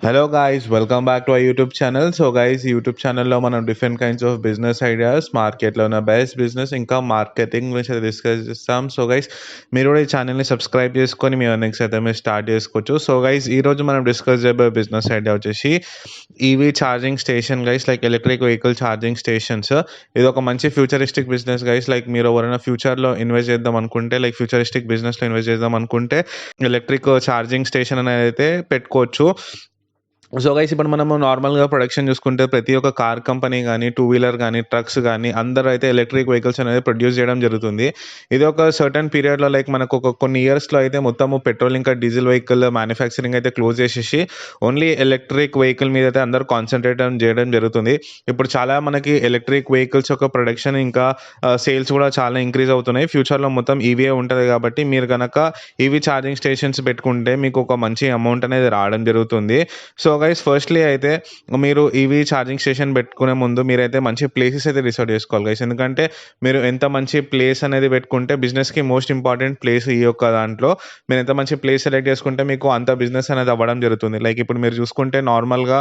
Hello guys, welcome back to our YouTube channel. So guys, YouTube channel లో మనం different kinds of business ideas, మార్కెట్లో ఉన్న best business ఇంకా marketing గురించి అయితే డిస్కస్ చేస్తాం. సో గైస్, మీరు కూడా ఈ ఛానల్ని సబ్స్క్రైబ్ చేసుకొని మీ ఎర్నింగ్స్ అయితే మీరు స్టార్ట్ చేసుకోవచ్చు. సో గైస్, ఈరోజు మనం డిస్కస్ చేయబోయే బిజినెస్ ఐడియా వచ్చేసి EV charging station guys, like electric vehicle charging stations. ఇది ఒక మంచి ఫ్యూచరిస్టిక్ బిజినెస్ గైస్. లైక్ మీరు ఎవరైనా ఫ్యూచర్లో ఇన్వెస్ట్ చేద్దాం అనుకుంటే, లైక్ ఫ్యూచరిస్టిక్ బిజినెస్లో ఇన్వెస్ట్ చేద్దాం అనుకుంటే ఎలక్ట్రిక్ ఛార్జింగ్ స్టేషన్ అనేది అయితే పెట్టుకోవచ్చు. సో గైస్, ఇప్పుడు మనము నార్మల్గా ప్రొడక్షన్ చూసుకుంటే ప్రతి ఒక్క కార్ కంపెనీ కానీ, టూ వీలర్ కానీ, ట్రక్స్ కానీ అందరూ అయితే ఎలక్ట్రిక్ వెహికల్స్ అనేది ప్రొడ్యూస్ చేయడం జరుగుతుంది. ఇది ఒక సర్టన్ పీరియడ్లో, లైక్ మనకు కొన్ని ఇయర్స్లో అయితే మొత్తము పెట్రోల్ ఇంకా డీజిల్ వెహికల్ మ్యానుఫ్యాక్చరింగ్ అయితే క్లోజ్ చేసేసి ఓన్లీ ఎలక్ట్రిక్ వెహికల్ మీద అయితే అందరూ కాన్సన్ట్రేట్ చేయడం జరుగుతుంది. ఇప్పుడు చాలా మనకి ఎలక్ట్రిక్ వెహికల్స్ యొక్క ప్రొడక్షన్ ఇంకా సేల్స్ కూడా చాలా ఇంక్రీజ్ అవుతున్నాయి. ఫ్యూచర్లో మొత్తం ఈవీఏ ఉంటుంది కాబట్టి మీరు కనుక ఈవీ ఛార్జింగ్ స్టేషన్స్ పెట్టుకుంటే మీకు ఒక మంచి అమౌంట్ అనేది రావడం జరుగుతుంది. సో గైస్, ఫస్ట్లీ అయితే మీరు ఈవీ ఛార్జింగ్ స్టేషన్ పెట్టుకునే ముందు మీరైతే మంచి ప్లేసెస్ అయితే రిసర్చ్ చేసుకోవాలి గైస్. ఎందుకంటే మీరు ఎంత మంచి ప్లేస్ అనేది పెట్టుకుంటే, బిజినెస్కి మోస్ట్ ఇంపార్టెంట్ ప్లేస్ ఈ యొక్క దాంట్లో మీరు ఎంత మంచి ప్లేస్ సెలెక్ట్ చేసుకుంటే మీకు అంత బిజినెస్ అనేది అవ్వడం జరుగుతుంది. లైక్ ఇప్పుడు మీరు చూసుకుంటే నార్మల్గా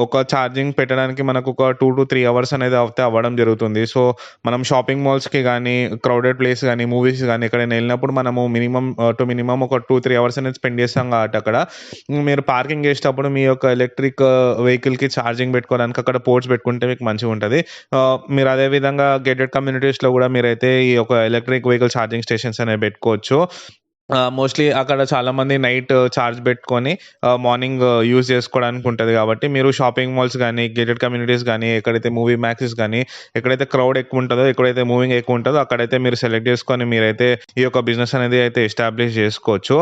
ఒక ఛార్జింగ్ పెట్టడానికి మనకు ఒక 2 to 3 అవర్స్ అనేది అయితే అవ్వడం జరుగుతుంది. సో మనం షాపింగ్ మాల్స్కి కానీ, క్రౌడెడ్ ప్లేస్ కానీ, మూవీస్ కానీ ఎక్కడైనా వెళ్ళినప్పుడు మనము మినిమం ఒక 2-3 అవర్స్ అనేది స్పెండ్ చేస్తాం కాబట్టి అక్కడ మీరు పార్కింగ్ చేసేటప్పుడు మీ యొక్క ఎలక్ట్రిక్ వెహికల్కి ఛార్జింగ్ పెట్టుకోవడానికి అక్కడ పోర్ట్స్ పెట్టుకుంటే మీకు మంచిగా ఉంటుంది. మీరు అదేవిధంగా గేటెడ్ కమ్యూనిటీస్లో కూడా మీరైతే ఈ యొక్క ఎలక్ట్రిక్ వెహికల్ ఛార్జింగ్ స్టేషన్స్ అనేవి పెట్టుకోవచ్చు. మోస్ట్లీ అక్కడ చాలామంది నైట్ ఛార్జ్ పెట్టుకొని మార్నింగ్ యూజ్ చేసుకోవడానికి ఉంటుంది కాబట్టి మీరు షాపింగ్ మాల్స్ కానీ, గేటెడ్ కమ్యూనిటీస్ కానీ, ఎక్కడైతే మూవీ మ్యాక్సెస్ కానీ, ఎక్కడైతే క్రౌడ్ ఎక్కువ ఉంటుందో, ఎక్కడైతే మూవింగ్ ఎక్కువ ఉంటుందో అక్కడైతే మీరు సెలెక్ట్ చేసుకొని మీరైతే ఈ యొక్క బిజినెస్ అనేది అయితే ఎస్టాబ్లిష్ చేసుకోవచ్చు.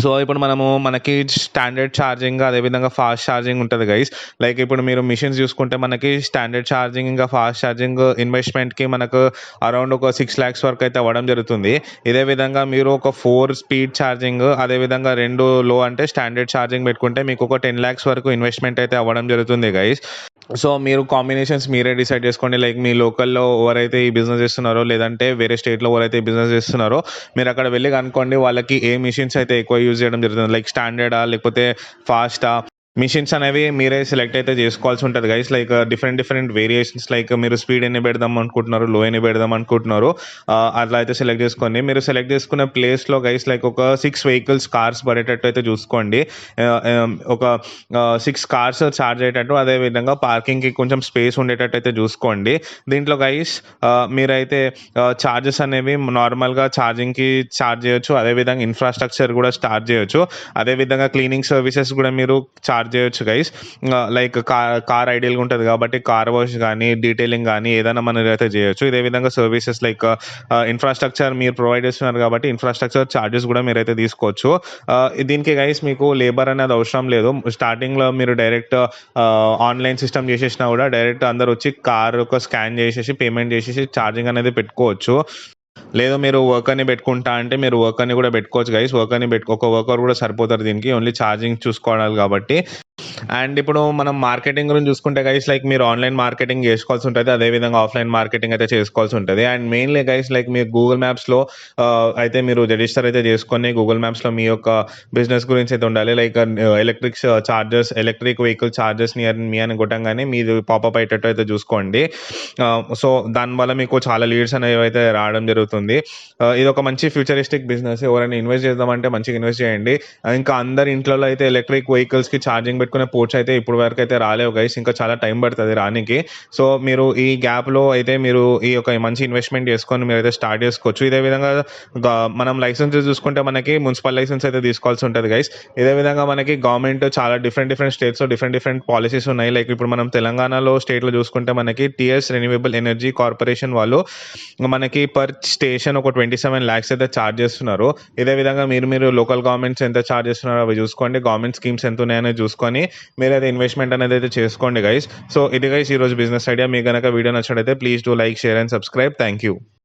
సో ఇప్పుడు మనకి స్టాండర్డ్ ఛార్జింగ్, అదేవిధంగా ఫాస్ట్ ఛార్జింగ్ ఉంటుంది గైస్. లైక్ ఇప్పుడు మీరు మిషన్స్ చూసుకుంటే మనకి స్టాండర్డ్ ఛార్జింగ్ ఇంకా ఫాస్ట్ ఛార్జింగ్ ఇన్వెస్ట్మెంట్కి మనకు అరౌండ్ ఒక 6 lakhs వరకు అయితే అవ్వడం జరుగుతుంది. ఇదే విధంగా మీరు ఒక 4 స్పీడ్ ఛార్జింగ్, అదేవిధంగా 2 లో అంటే స్టాండర్డ్ ఛార్జింగ్ పెట్టుకుంటే మీకు ఒక 10 lakhs వరకు ఇన్వెస్ట్మెంట్ అయితే అవ్వడం జరుగుతుంది గైస్. సో మీరు కాంబినేషన్స్ మీరే డిసైడ్ చేసుకోండి. లైక్ మీ లోకల్లో ఎవరైతే ఈ బిజినెస్ చేస్తున్నారో, లేదంటే వేరే స్టేట్లో ఎవరైతే ఈ బిజినెస్ చేస్తున్నారో మీరు అక్కడ వెళ్ళి కనుక్కోండి వాళ్ళకి ఏ మిషన్స్ అయితే ఎక్కువ యూజ్ చేయడం జరుగుతుంది, లైక్ స్టాండర్డా లేకపోతే ఫాస్టా. మిషన్స్ అనేవి మీరే సెలెక్ట్ అయితే చేసుకోవాల్సి ఉంటుంది guys. Like different variations, like మీరు స్పీడ్ ఎన్ని పెడదాం అనుకుంటున్నారు, లో ఎన్ని పెడదాం అనుకుంటున్నారు, అట్లా అయితే సెలెక్ట్ చేసుకోండి. మీరు సెలెక్ట్ చేసుకునే ప్లేస్లో గైస్ లైక్ ఒక 6 వెహికల్స్, కార్స్ పడేటట్టు అయితే చూసుకోండి. ఒక 6 కార్స్ ఛార్జ్ అయ్యేటట్టు, అదేవిధంగా పార్కింగ్కి కొంచెం స్పేస్ ఉండేటట్టు అయితే చూసుకోండి. దీంట్లో గైస్ మీరైతే ఛార్జెస్ అనేవి నార్మల్గా ఛార్జింగ్కి ఛార్జ్ చేయొచ్చు, అదేవిధంగా ఇన్ఫ్రాస్ట్రక్చర్ కూడా స్టార్ట్ చేయొచ్చు, అదేవిధంగా క్లీనింగ్ సర్వీసెస్ కూడా మీరు ఛార్జ్ చేయొచ్చు గైస్. లైక్ కార్ ఐడియల్గా ఉంటుంది కాబట్టి కార్ వాష్ కానీ, డీటెయిలింగ్ కానీ ఏదైనా మనం అయితే చేయొచ్చు. ఇదే విధంగా సర్వీసెస్ లైక్ ఇన్ఫ్రాస్ట్రక్చర్ మీరు ప్రొవైడ్ చేస్తున్నారు కాబట్టి ఇన్ఫ్రాస్ట్రక్చర్ ఛార్జెస్ కూడా మీరైతే తీసుకోవచ్చు. దీనికి గైస్ మీకు లేబర్ అనేది అవసరం లేదు. స్టార్టింగ్లో మీరు డైరెక్ట్ ఆన్లైన్ సిస్టమ్ చేసేసినా కూడా డైరెక్ట్ అందరు వచ్చి కార్ ఒక స్కాన్ చేసేసి పేమెంట్ చేసేసి ఛార్జింగ్ అనేది పెట్టుకోవచ్చు. లేదు మీరు వర్కర్ని పెట్టుకుంటా అంటే మీరు వర్కర్ని కూడా పెట్టుకోవచ్చు గైస్. ఒక వర్కర్ కూడా సరిపోతారు దీనికి, ఓన్లీ ఛార్జింగ్ చూసుకోవాలి కాబట్టి. అండ్ ఇప్పుడు మనం మార్కెటింగ్ గురించి చూసుకుంటే గైస్, లైక్ మీరు ఆన్లైన్ మార్కెటింగ్ చేసుకోవాల్సి ఉంటుంది, అదేవిధంగా ఆఫ్లైన్ మార్కెటింగ్ అయితే చేసుకోవాల్సి ఉంటుంది. అండ్ మెయిన్లీ గైస్ లైక్ మీరు గూగుల్ మ్యాప్స్లో అయితే మీరు రిజిస్టర్ అయితే చేసుకొని గూగుల్ మ్యాప్స్లో మీ యొక్క బిజినెస్ గురించి అయితే ఉండాలి. లైక్ ఎలక్ట్రిక్ వెహికల్ ఛార్జెస్ మీ అని కొట్టంగానే మీది పాపప్ అయ్యేటట్టు అయితే చూసుకోండి. సో దానివల్ల మీకు చాలా లీడ్స్ అనేవి అయితే రావడం జరుగుతుంది. ఇది ఒక మంచి ఫ్యూచరిస్టిక్ బిజినెస్. ఎవరైనా ఇన్వెస్ట్ చేద్దామంటే మంచిగా ఇన్వెస్ట్ చేయండి. ఇంకా అందరి ఇంట్లో అయితే ఎలక్ట్రిక్ వెహికల్స్కి ఛార్జింగ్ పెట్టుకునే పోర్ట్స్ అయితే ఇప్పుడు వరకు అయితే రాలేవు గైస్, ఇంకా చాలా టైం పడుతుంది రానికి. సో మీరు ఈ గ్యాప్లో అయితే మీరు ఈ యొక్క మంచి ఇన్వెస్ట్మెంట్ చేసుకొని మీరు అయితే స్టార్ట్ చేసుకోవచ్చు. ఇదే విధంగా మనం లైసెన్సెస్ చూసుకుంటే మనకి మున్సిపల్ లైసెన్స్ అయితే తీసుకోవాల్సి ఉంటుంది గైస్. ఇదే విధంగా మనకి గవర్నమెంట్ చాలా డిఫరెంట్ స్టేట్స్లో డిఫరెంట్ పాలసీస్ ఉన్నాయి. లైక్ ఇప్పుడు మనం తెలంగాణలో స్టేట్లో చూసుకుంటే మనకి టీఎస్ రెన్యూవబుల్ ఎనర్జీ కార్పొరేషన్ వాళ్ళు మనకి పర్ స్టేషన్ ఒక 27 lakhs అయితే ఛార్జ్ చేస్తున్నారు. ఇదే విధంగా మీరు లోకల్ గవర్నమెంట్స్ ఎంత ఛార్జ్ చేస్తున్నారో అవి చూసుకోండి, గవర్నమెంట్ స్కీమ్స్ ఎంత ఉన్నాయని చూసుకొని మీరైతే ఇన్వెస్ట్మెంట్ అనేది అయితే చేసుకోండి గైస్. సో ఇది గైస్ ఈరోజు బిజినెస్ ఐడియా. మీకు కనుక వీడియో నచ్చినట్లయితే please do like, share and subscribe. Thank you.